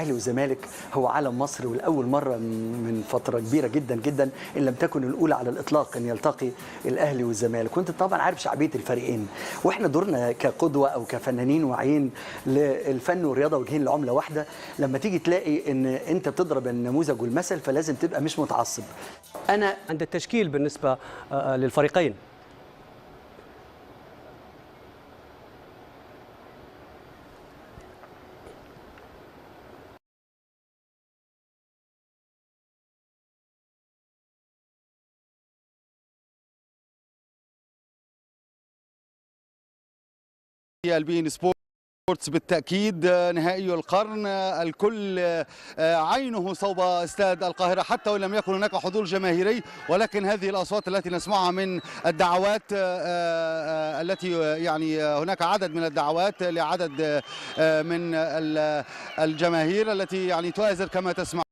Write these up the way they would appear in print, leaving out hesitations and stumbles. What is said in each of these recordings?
اهلي والزمالك هو علم مصر، ولاول مره من فتره كبيره جدا جدا ان لم تكن الاولى على الاطلاق ان يلتقي الاهلي والزمالك. وانت طبعا عارف شعبيه الفريقين، واحنا دورنا كقدوه او كفنانين واعيين للفن والرياضه وجهين لعمله واحده. لما تيجي تلاقي ان انت بتضرب النموذج والمثل فلازم تبقى مش متعصب. انا عند التشكيل بالنسبه للفريقين، البين سبورتس بالتأكيد نهائي القرن، الكل عينه صوب استاد القاهرة حتى وإن لم يكن هناك حضور جماهيري، ولكن هذه الأصوات التي نسمعها من الدعوات التي يعني هناك عدد من الدعوات لعدد من الجماهير التي يعني تؤازر كما تسمع.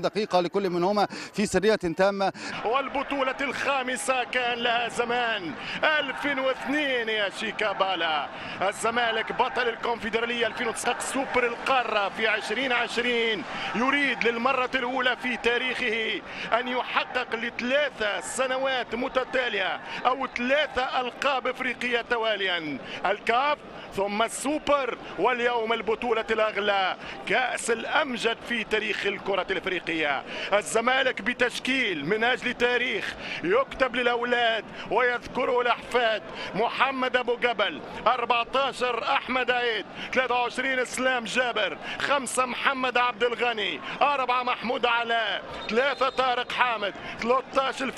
دقيقة لكل منهما في سرية تامة. والبطولة الخامسة كان لها زمان 2002 يا شيكابالا. الزمالك بطل الكونفدرالية 2009 سوبر القارة في 2020 يريد للمرة الأولى في تاريخه أن يحقق لثلاثة سنوات متتالية أو 3 ألقاب إفريقية تواليا، الكاف ثم السوبر واليوم البطولة الأغلى كأس الأمجد في تاريخ الكرة الإفريقية. الزمالك بتشكيل من أجل تاريخ يكتب للأولاد ويذكره الأحفاد: محمد أبو جبل، 14 أحمد عيد، 23 إسلام جابر، 5 محمد عبد الغني، 4 محمود علاء، 3 طارق حامد، 13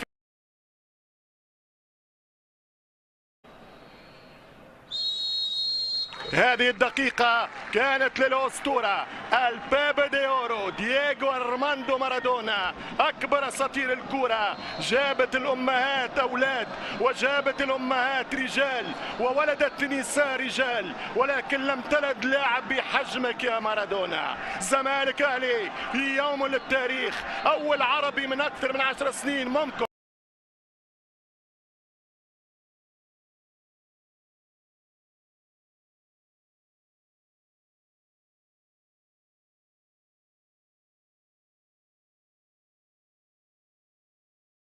هذه الدقيقة كانت للأسطورة البابا دي أورو دييغو أرماندو مارادونا، أكبر أساطير الكرة. جابت الأمهات أولاد وجابت الأمهات رجال وولدت نساء رجال، ولكن لم تلد لاعب بحجمك يا مارادونا. زمالك أهلي في يوم للتاريخ، أول عربي من أكثر من 10 سنين ممكن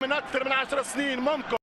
من أكثر من 10 سنين ممكن